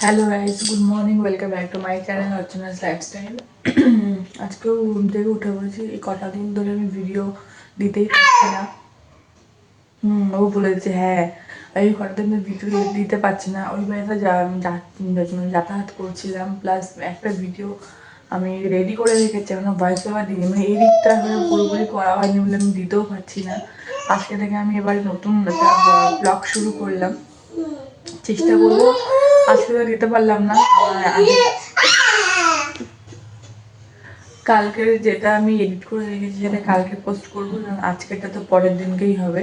Hello guys, good morning, welcome back to my channel Archana's lifestyle. আজকেও ঘুম থেকে উঠে পড়েছি। এই কটা দিন ধরে আমি ভিডিও দিতেই পারছি না। ও বলেছে হ্যাঁ, এই কটা দিন ভিডিও দিতে পারছি না। ওই বাড়িতে যাতায়াত করছিলাম, প্লাস একটা ভিডিও আমি রেডি করে রেখেছি, এখন ভয়েস ওভার দিই, মানে এডিটটা পুরোপুরি করা হয়নি বলে আমি দিতেও পারছি না। আজকে থেকে আমি এবারে নতুন একটা ব্লগ শুরু করলাম, চেষ্টা করবো। আজকে তো দিতে পারলাম না, কালকের যেটা আমি এডিট করে রেখেছি সেটা কালকে পোস্ট করবো, আজকেরটা তো পরের দিনকেই হবে।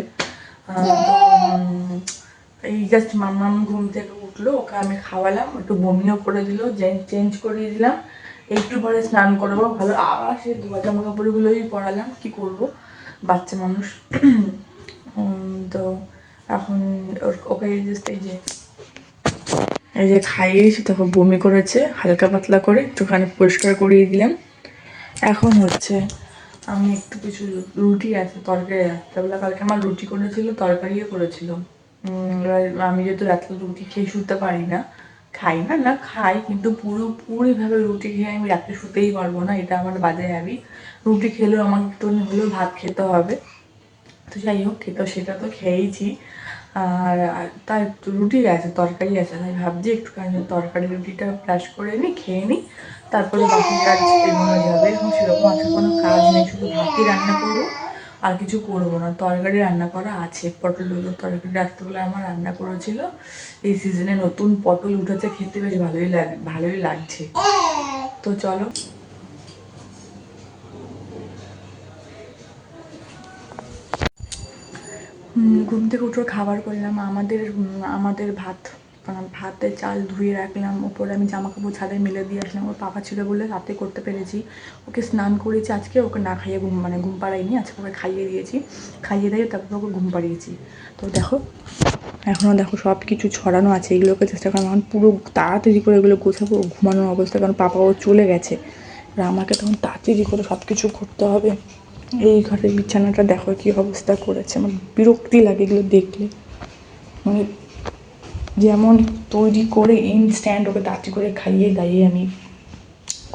এই জাস্ট মাম্মাম ঘুম থেকে উঠলো, ওকে আমি খাওয়ালাম, একটু বমিও করে দিল, চেঞ্জ করিয়ে দিলাম, একটু পরে স্নান করবো। ভালো আবার সেই জামা কাপড়গুলোই পরালাম, কি করব, বাচ্চা মানুষ। তো এখন ওকে জাস্ট এই যে খাইয়েছি, তখন বমি করেছে হালকা পাতলা করে, একটুখানি পরিষ্কার করিয়ে দিলাম। এখন হচ্ছে আমি একটু কিছু রুটি আছে, তরকারি রাত্রেবেলা কালকে আমার রুটি করেছিল, তরকারিও করেছিল। এবার আমি যেহেতু রাত্রে রুটি খেয়ে শুতে পারি না, খাই না, না খাই, কিন্তু পুরোপুরিভাবে রুটি খেয়ে আমি রাত্রে শুতেই পারবো না, এটা আমার বাজে হ্যাবি। রুটি খেলেও আমাকে একটু হলেও ভাত খেতে হবে। তো যাই হোক, সেটা তো খেয়েইছি। আর তার রুটি আছে, তরকারি আছে, তাই ভাবছি একটুখানি তরকারি রুটিটা ব্রাশ করে নিই, খেয়ে নিই, তারপরে বাকি কাজ এগোনো যাবে। এখন সেরকম আজকে কোনো কাজ নেই, শুধু ভাতই রান্না করবো, আর কিছু করবো না। তরকারি রান্না করা আছে, পটল আলুর তরকারি রাত্রেবেলা আমার রান্না করেছিল। এই সিজনে নতুন পটল উঠেছে, খেতে বেশ ভালোই লাগছে। তো চলো, ঘুম থেকে উঠে খাবার করলাম। আমাদের ভাতের চাল ধুয়ে রাখলাম, ওপরে আমি জামা কাপড় ছাদে মেলে দিয়ে আসলাম। ওর পাপা ছিল বলে রাতে করতে পেরেছি। ওকে স্নান করেছি আজকে, ওকে না খাইয়ে ঘুম পাড়াইনি, আজকে ওকে খাইয়ে দিয়েছি, খাইয়ে দিয়ে তারপর ওকে ঘুম পাড়িয়েছি। তো দেখো, এখনও দেখো সব কিছু ছড়ানো আছে, এগুলোকে চেষ্টা করলাম এখন পুরো তাড়াতাড়ি করে এগুলো গোছাবো ঘুমানোর অবস্থা, কারণ পাপাও চলে গেছে, আর আমাকে তখন তাড়াতাড়ি করে সব কিছু করতে হবে। এই ঘরের বিছানাটা দেখো কি অবস্থা করেছে, আমার বিরক্তি লাগে এগুলো দেখলে। মানে যেমন তৈরি করে ইনস্ট্যান্ট ওকে তাড়াতাড়ি করে খাইয়ে দাইয়ে আমি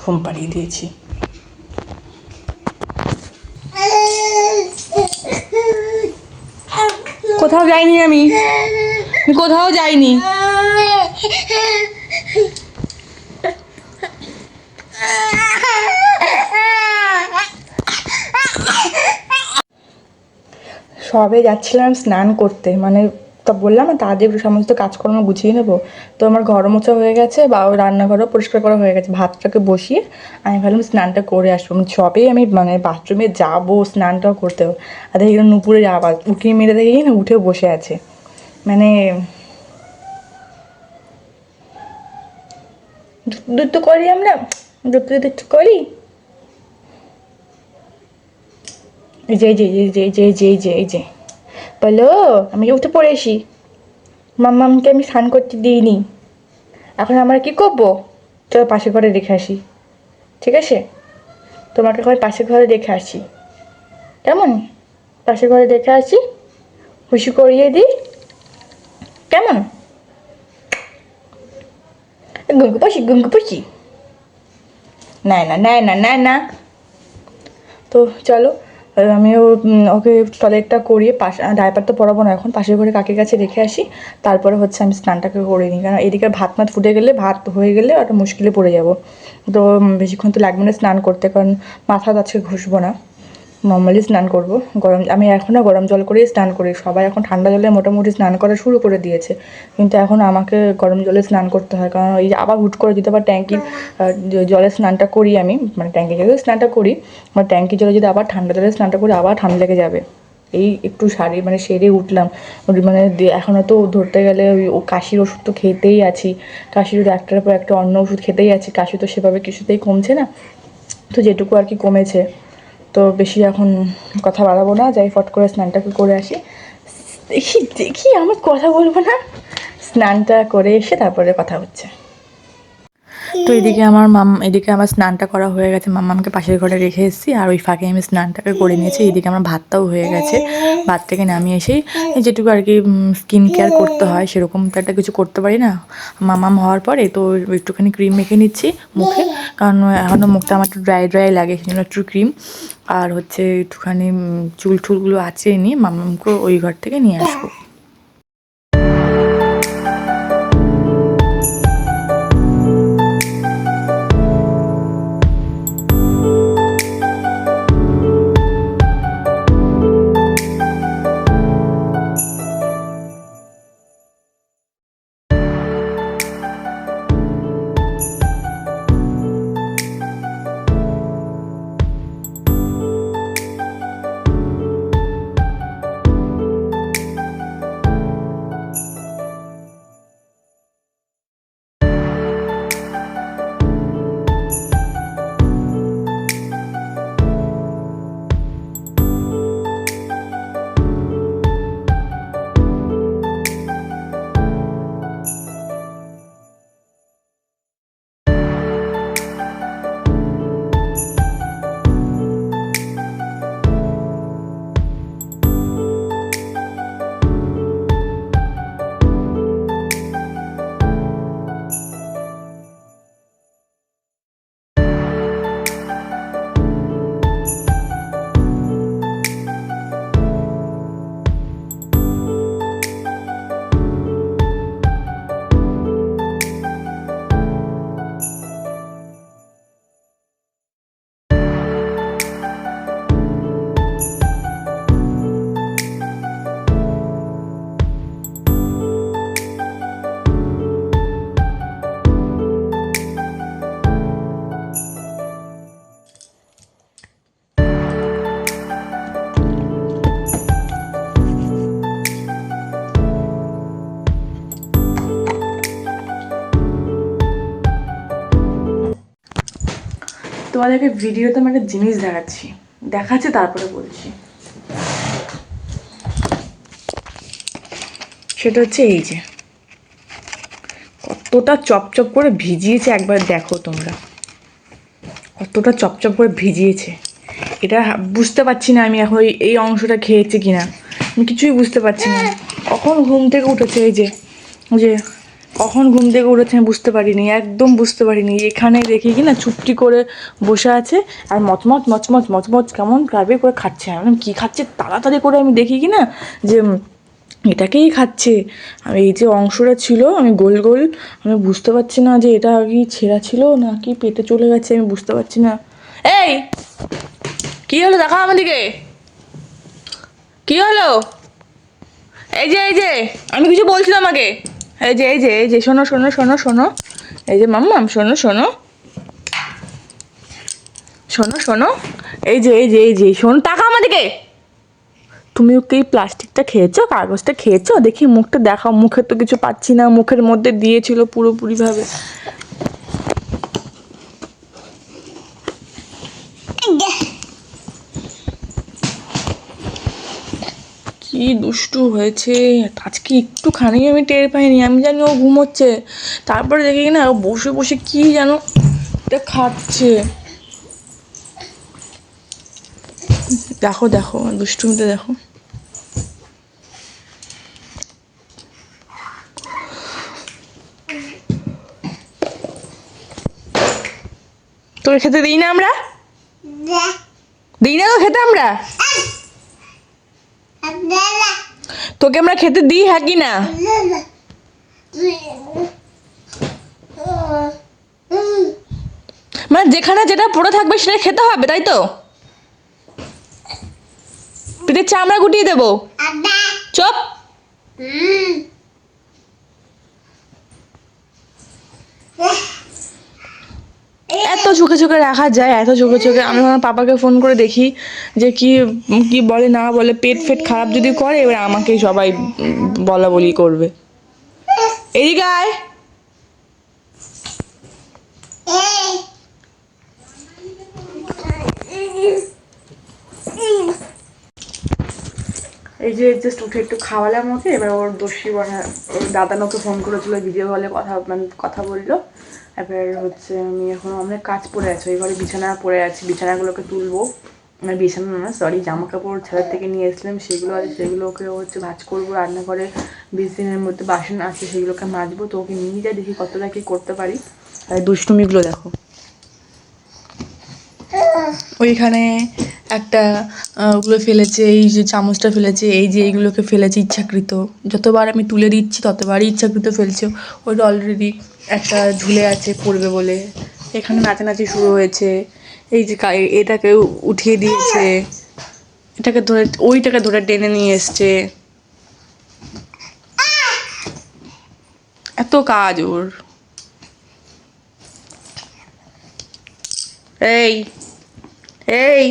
ঘুম পাড়িয়ে দিয়েছি। কোথাও যাইনি আমি, কোথাও যাইনি। সবে যাচ্ছিলাম স্নান করতে, মানে তা বললাম না তাদের সমস্ত কাজকর্ম গুছিয়ে নেবো। তো আমার ঘর মোছা হয়ে গেছে, বা ওই রান্নাঘরও পরিষ্কার করা হয়ে গেছে, ভাতটাকে বসিয়ে আমি ভাবলাম স্নানটা করে আসবো। সবেই আমি মানে বাথরুমে যাবো, স্নানটাও করতে হবে, আর দেখি নুপুরের আওয়াজ, উঁকি মেরে দেখি না উঠে বসে আছে। মানে দুধ তো করি আমরা, দুধ করি। এই যে এই যে বলো, আমি উঠে পড়েছি, মাম্মামকে আমি স্নান করতে দিইনি, এখন আমরা কি করবো? চলো পাশের ঘরে রেখে আসি, ঠিক আছে? তোমাকে এখন পাশের ঘরে রেখে আসি, কেমন? পাশের ঘরে রেখে আসি, হুশি করিয়ে দিই, কেমন? গুঙ্গু পাশি, না। তো চলো, আমিও ওকে টয়লেটটা করিয়ে ডাইপার তো পরাবো না এখন, পাশের ঘরে কাকির কাছে রেখে আসি, তারপরে হচ্ছে আমি স্নানটাকে করে নিই, কারণ এদিকে ভাত ফুটে গেলে, ভাত হয়ে গেলে একটা মুশকিলে পড়ে যাব। তো বেশিক্ষণ তো লাগবে না স্নান করতে, কারণ মাথা আজকে ঘষবো না, নর্মালি স্নান করব। আমি এখনও গরম জল করেই স্নান করি, সবাই এখন ঠান্ডা জলে মোটামুটি স্নান করা শুরু করে দিয়েছে, কিন্তু এখন আমাকে গরম জলে স্নান করতে হয়, কারণ এই যে আবার হুট করে যদি আবার ট্যাঙ্কির জলে স্নানটা করি আমি, মানে ট্যাঙ্কির জলে স্নানটা করি, আমার ট্যাঙ্কির জলে যদি আবার ঠান্ডা জলে স্নানটা করি আবার ঠান্ডা লেগে যাবে। এই একটু সেরে উঠলাম, মানে এখনও তো ধরতে গেলে ও কাশির ওষুধ তো খেতেই আছি, কাশির একটার পর একটা অন্য ওষুধ খেতেই আছি, কাশি তো সেভাবে কিছুতেই কমছে না, তো যেটুকু আর কি কমেছে। তো বেশি এখন কথা বাড়াবো না, যাই ফট করে স্নানটাকে করে আসি। দেখি আমার কথা বলবো না, স্নানটা করে এসে তারপরে কথা হচ্ছে। তো এদিকে আমার স্নানটা করা হয়ে গেছে, মাম্মামকে পাশের ঘরে রেখে এসেছি, আর ওই ফাঁকে আমি স্নানটাকে করে নিয়েছি। এইদিকে আমার ভাতটাও হয়ে গেছে, ভাত থেকে নামিয়ে এসেই যেটুকু আর কি স্কিন কেয়ার করতে হয় সেরকম তো একটা কিছু করতে পারি না। মাম্মাম হওয়ার পরে তো একটুখানি ক্রিম মেখে নিচ্ছি মুখে, কারণ এখনও মুখটা আমার একটু ড্রাই ড্রাই লাগে, সেই জন্য একটু ক্রিম আর হচ্ছে একটুখানি চুল টুলগুলো আছে নিয়ে মাম্মামকে ওই ঘর থেকে নিয়ে আসবো। তোমাদেরকে ভিডিওতে আমি একটা জিনিস দেখাচ্ছি তারপরে বলছি। সেটা হচ্ছে এই যে কতটা চপচপ করে ভিজিয়েছে, একবার দেখো তোমরা কতটা চপচপ করে ভিজিয়েছে। এটা বুঝতে পারছি না আমি এখন এই অংশটা খেয়েছি কিনা, আমি কিছুই বুঝতে পারছি না। কখন ঘুম থেকে উঠেছে, এই যে কখন ঘুম থেকে উঠেছে আমি বুঝতে পারিনি, একদম বুঝতে পারিনি। এখানে দেখি কি না চুপটি করে বসে আছে আর মচমচ মচমচ মচমচ কেমন কারবে করে খাচ্ছে। আমি কী খাচ্ছে তাড়াতাড়ি করে আমি দেখি কি না যে এটাকেই খাচ্ছে। আর এই যে অংশটা ছিল আমি গোল গোল, আমি বুঝতে পারছি না যে এটা কি ছেঁড়া ছিল না কি পেটে চলে গেছে, আমি বুঝতে পারছি না। এই কী হলো দেখা আমাদেরকে, কী হলো? এই যে আমি কিছু বলছিলাম আমাকে, এই যে শোনো শোনো শোনো শোনো, এই যে মাম্মাম শোনো শোনো শোনো শোনো, এই যে শোনো, টাকা আমাদেরকে। তুমি ওকে এই প্লাস্টিকটা খেয়েছো, কাগজটা খেয়েছো? দেখি মুখটা দেখাও, মুখে তো কিছু পাচ্ছি না, মুখের মধ্যে দিয়েছিল পুরোপুরিভাবে। কি দুষ্টু হয়েছে আজকে, একটুখানি আমি টের পাইনি। আমি জানি ও ঘুমোচ্ছে, তারপরে দেখি না ও বসে বসে কি যেন এটা খাচ্ছে। দেখো দেখো দুষ্টুমিটা দেখো। তোকে খেতে দিই না আমরা, দিই না তো খেতে আমরা, তোকে আমরা খেতে দিই হ্যাঁ কি না? মানে যেখানে যেটা পড়ে থাকবে সেটা খেতে হবে, তাই তো? পেটের চামড়া গুটিয়ে দেবো, চুপ। এত চোখে চোখে রাখা যায়, এত চোখে চোখে? আমি আমার পাপাকে ফোন করে দেখি যে কি কি বলে না বলে। পেট ফেট খারাপ যদি করে এবার আমাকেই সবাই বলা বলি করবে। এদিকে আয়। এই যে জাস্ট উঠে একটু খাওয়ালাম ওকে, এবার ওর দোষী ওর দাদানোকে ফোন করেছিল, ভিডিও কলে কথা বললো। এবার হচ্ছে আমি এখন অনেক কাজ পড়ে আছে, ওই ঘরে বিছানা পড়ে আছে, বিছানাগুলোকে তুলবো, মানে বিছানা না সরি জামা কাপড় ছাদের থেকে নিয়ে এসেছিলাম সেগুলো আছে, সেগুলোকে হচ্ছে ভাঁজ করবো, রান্নাঘরে 20 দিনের মধ্যে বাসন আছে সেগুলোকে মাজবো। তো ওকে নিয়ে যাই, দেখি কতটা কি করতে পারি। আর দুষ্টুমিগুলো দেখো, ওইখানে একটা ওগুলো ফেলেছে, এই যে চামচটা ফেলেছে, এই যে এইগুলোকে ফেলেছে ইচ্ছাকৃত, যতবার আমি তুলে দিচ্ছি ততবারই ইচ্ছাকৃত ফেলছে। ওইটা অলরেডি একটা ঝুলে আছে পড়বে বলে, এখানে নাচানাচি শুরু হয়েছে, এই যে এটাকে উঠিয়ে দিয়েছে, এটাকে ধরে ওইটাকে ধরে টেনে নিয়ে এসছে, এত কাজ ওর। এই এই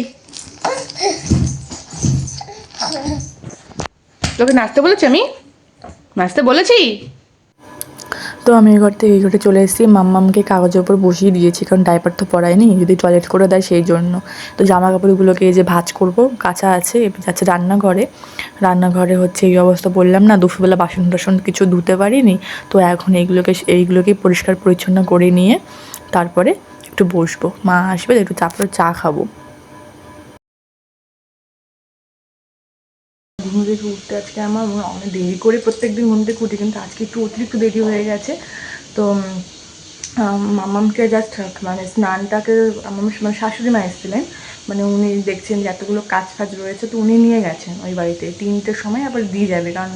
তোকে নাচতে বলেছি, আমি নাচতে বলেছি। তো আমি এই ঘর থেকে এই ঘরে চলে এসেছি, মাম্মামকে কাগজের ওপর বসিয়ে দিয়েছি, কারণ ডাইপার তো পরায়নি, যদি টয়লেট করে দেয় সেই জন্য। তো জামা কাপড়গুলোকে এই যে ভাঁজ করবো, কাঁচা আছে, এবার যাচ্ছে রান্নাঘরে। রান্নাঘরে হচ্ছে এই অবস্থা, বললাম না দুপুরবেলা বাসন টাসন কিছু ধুতে পারিনি, তো এখন এইগুলোকে পরিষ্কার পরিচ্ছন্ন করে নিয়ে তারপরে একটু বসবো, মা আসবে একটু তারপরে চা খাবো। ঘুম থেকে উঠতে আজকে আমার অনেক দেরি করে প্রত্যেকদিন ঘুম থেকে উঠি, কিন্তু আজকে একটু অতিরিক্ত দেরি হয়ে গেছে। তো মামামকে জাস্ট মানে স্নানটাকে আমার মানে শাশুড়ি মা এসেছিলেন, মানে উনি দেখছেন যে এতগুলো কাজ ফাজ রয়েছে, তো উনি নিয়ে গেছেন ওই বাড়িতে 3টের সময়, আবার দিয়ে যাবে, কারণ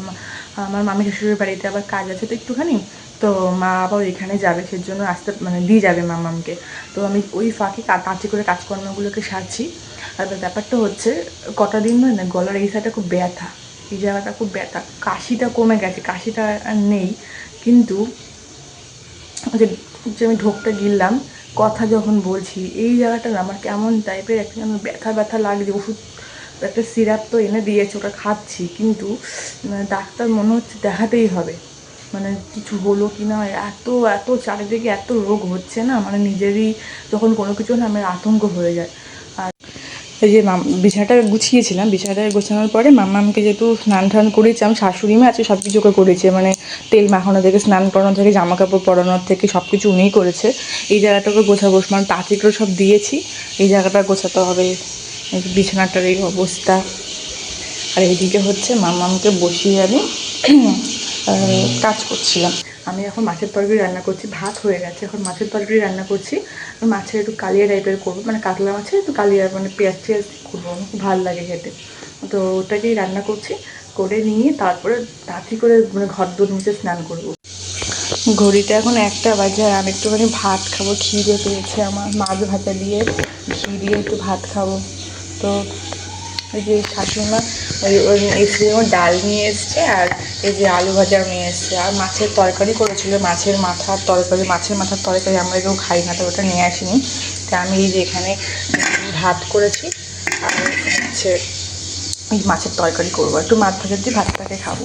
আমার মামি শাশুড়ির বাড়িতে আবার কাজ আছে তো একটুখানি, তো মা আবার এখানে যাবে, সেজন্য আসতে মানে দিয়ে যাবে মামামকে। তো আমি ওই ফাঁকে তাড়াতাড়ি করে কাজকর্মগুলোকে সারছি। আর ব্যাপারটা হচ্ছে কটা দিন নয় না গলার এই সাইডটা খুব ব্যথা, এই জায়গাটা খুব ব্যথা, কাশিটা কমে গেছে, কাশিটা আর নেই, কিন্তু যে যে আমি ঢোকটা গিললাম কথা যখন বলছি এই জায়গাটা না আমার কেমন টাইপের একটা যেন ব্যথা ব্যথা লাগছে। ওষুধ একটা সিরাপ তো এনে দিয়েছে, ওটা খাচ্ছি, কিন্তু ডাক্তার মনে হচ্ছে দেখাতেই হবে, মানে কিছু হলো কি না। এত এত চারিদিকে এত রোগ হচ্ছে না, মানে নিজেরই যখন কোনো কিছু না আমার আতঙ্ক হয়ে যায়। আর এই যে বিছানাটা গুছিয়েছিলাম, বিছানাটা গোছানোর পরে মাম্মামকে যেহেতু স্নান টান করেছি, আমি শাশুড়ি মা আছে সব কিছুকে করেছে, মানে তেল মাখানো থেকে স্নান করানো থেকে জামা কাপড় পরানোর থেকে সব কিছু উনিই করেছে। এই জায়গাটাকে গোছাবো, মানে তাঁতিগুলো সব দিয়েছি, এই জায়গাটা গোছাতে হবে, বিছানাটার এই অবস্থা। আর এইদিকে হচ্ছে মাম্মামকে বসিয়ে আমি কাজ করছিলাম। আমি এখন মাছের তরকারি রান্না করছি, ভাত হয়ে গেছে, এখন মাছের তরকারি রান্না করছি। মাছের একটু কালিয়া টাইপের করবো, মানে কাতলা মাছের একটু কালিয়া, মানে পেঁয়াজ টিয়াজ করবো, আমার খুব ভালো লাগে খেতে। তো ওটাকেই রান্না করছি, করে নিয়ে তারপরে তাড়াতাড়ি করে মানে ঘর দৌড় মুছে স্নান করবো। ঘড়িটা এখন 1টা বাজে, আর আমি একটুখানি ভাত খাবো, খিদে পেয়েছে আমার, মাছ ভাজা দিয়ে ঘি দিয়ে একটু ভাত খাবো। তো এই যে শাশুড়িমা এসে যেমন ডাল নিয়ে এসছে, আর এই যে আলু ভাজাও নিয়ে এসছে, আর মাছের তরকারি করেছিল, মাছের মাথার তরকারি আমরা কেউ খাই না, তো ওটা নিয়ে আসিনি। তা আমি এই যে এখানে ভাত করেছি, আর হচ্ছে এই মাছের তরকারি করবো, একটু মাছ ভাজা দিয়ে ভাতটাকে খাবো।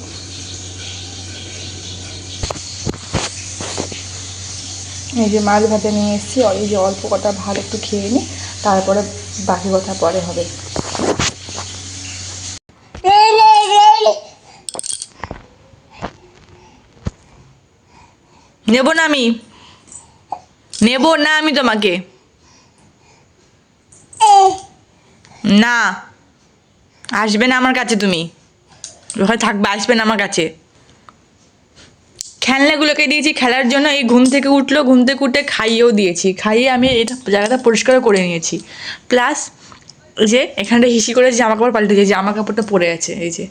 এই যে মাছ ভাজা নিয়ে এসেছি, এই যে অল্প কটা ভাত একটু খেয়ে নিই, তারপরে বাকি কথা পরে হবে। নেব না আমি তোমাকে না, আসবে না আমার কাছে, তুমি ওখানে থাকবে, আসবে না আমার কাছে। খেলনাগুলোকে দিয়েছি খেলার জন্য, এই ঘুম থেকে উঠে খাইয়েও দিয়েছি, খাইয়ে আমি এটা জায়গাটা পরিষ্কার করে নিয়েছি, প্লাস যে এখানটা হিসি করে জামা কাপড় পাল্টেছি, জামা কাপড়টা পরে আছে, এই যে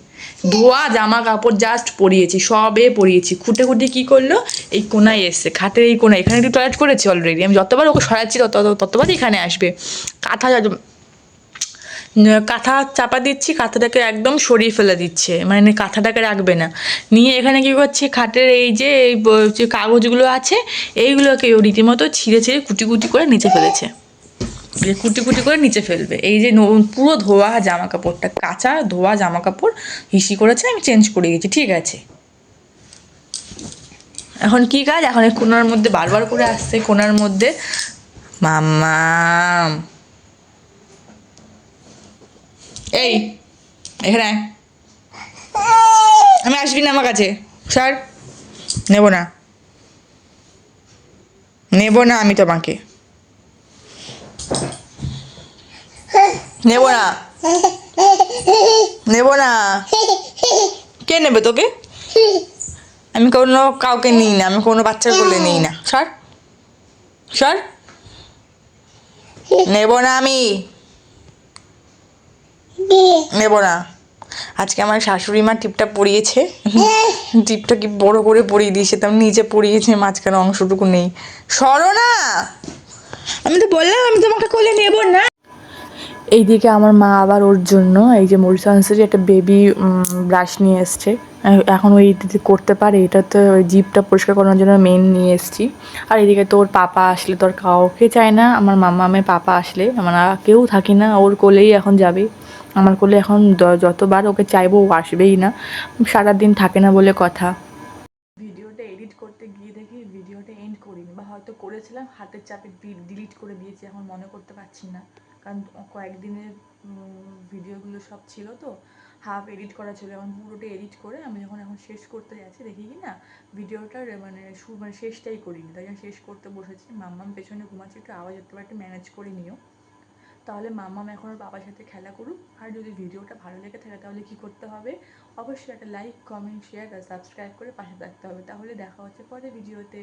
ধোয়া জামা কাপড় জাস্ট পরিয়েছি, সবে পরিয়েছি। খুঁটে কী করলো, এই কোনায় এসছে, খাটের এই কোনায়, এখানে একটু টয়লেট করেছি অলরেডি, আমি যতবার ওকে সরাচ্ছি ততবার এখানে আসবে। কাঁথা চাপা দিচ্ছি, কাঁথাটাকে একদম সরিয়ে ফেলে দিচ্ছে, মানে কাঁথাটাকে রাখবে না, নিয়ে এখানে কী করছে, খাটের এই যে যে কাগজগুলো আছে এইগুলোকে রীতিমতো ছিঁড়ে কুটি কুটি করে নিচে ফেলেছে, কুটি কুটি করে নিচে ফেলবে। এই যে পুরো ধোয়া জামা কাপড়টা, কাঁচা ধোয়া জামা কাপড় হিসি করেছে, আমি চেঞ্জ করে গেছি, ঠিক আছে। এখন কি কাজ, এখন এই কোনার মধ্যে বারবার করে আসছে, কোনার মধ্যে মাম্মা, এই এখানে আমি আসবি না আমার কাছে, স্যার নেব না, নেব না আমি তোমাকে, নেব না, নেব না। কে নেবে তোকে? আমি কোনো কাউকে নিই না, আমি কোনো বাচ্চার কোলে নিই না, সর সর, নেব না আমি, নেব না। আজকে আমার শাশুড়ি মা টিপটা পরিয়েছে, টিপটা কি বড় করে পরিয়ে দিয়েছে, তেমন নিচে পরিয়েছে, মাঝখানে অংশটুকু নেই। সরো না, আমি তো বললাম আমি তোমাকে কোলে নেব না। এইদিকে আমার মা আবার ওর জন্য এই যে মরিসান্সের একটা বেবি ব্রাশ নিয়ে এসছে, এখন ওই দিদি করতে পারে, এটা তো ওই জিভটা পরিষ্কার করানোর জন্য মেন নিয়ে এসেছি। আর এদিকে তোর পাপা আসলে তোর কাউকে চায় না, আমার মামা আমার পাপা আসলে আমরা কেউ থাকি না, ওর কোলেই এখন যাবে, আমার কোলে এখন যতবার ওকে চাইবো ও আসবেই না, সারাদিন থাকে না বলে কথা। ভিডিওটা এডিট করতে গিয়ে দেখি ভিডিওটা এন্ড করিনি, বা হয়তো করেছিলাম হাতের চাপে ডিলিট করে দিয়েছি, এখন মনে করতে পারছি না, কারণ কয়েকদিনের ভিডিওগুলো সব ছিল তো, হাফ এডিট করা ছিল, এখন পুরোটা এডিট করে আমি যখন এখন শেষ করতে যাচ্ছি দেখি কি না ভিডিওটার মানে শেষটাই করিনি, তাই জন্য শেষ করতে বসেছি। মাম্মাম পেছনে ঘুমাচ্ছি, একটু আওয়াজ একটু একটু ম্যানেজ করে নিও, তাহলে মাম্মাম এখন ওর বাবার সাথে খেলা করুক। আর যদি ভিডিওটা ভালো লেগে থাকে তাহলে কি করতে হবে, অবশ্যই একটা লাইক, কমেন্ট, শেয়ার আর সাবস্ক্রাইব করে পাশে থাকতে হবে। তাহলে দেখা হচ্ছে পরে ভিডিওতে।